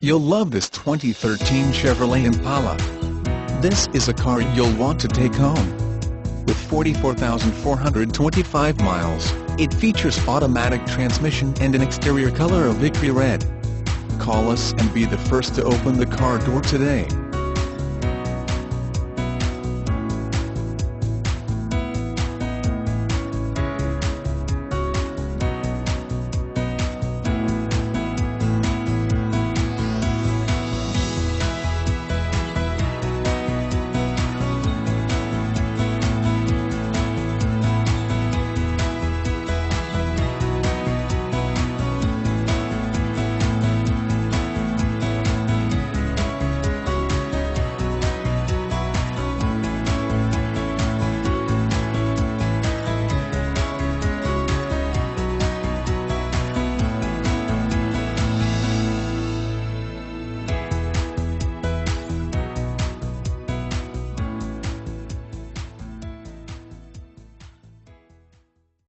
You'll love this 2013 Chevrolet Impala. This is a car you'll want to take home. With 44,425 miles, it features automatic transmission and an exterior color of Victory Red. Call us and be the first to open the car door today.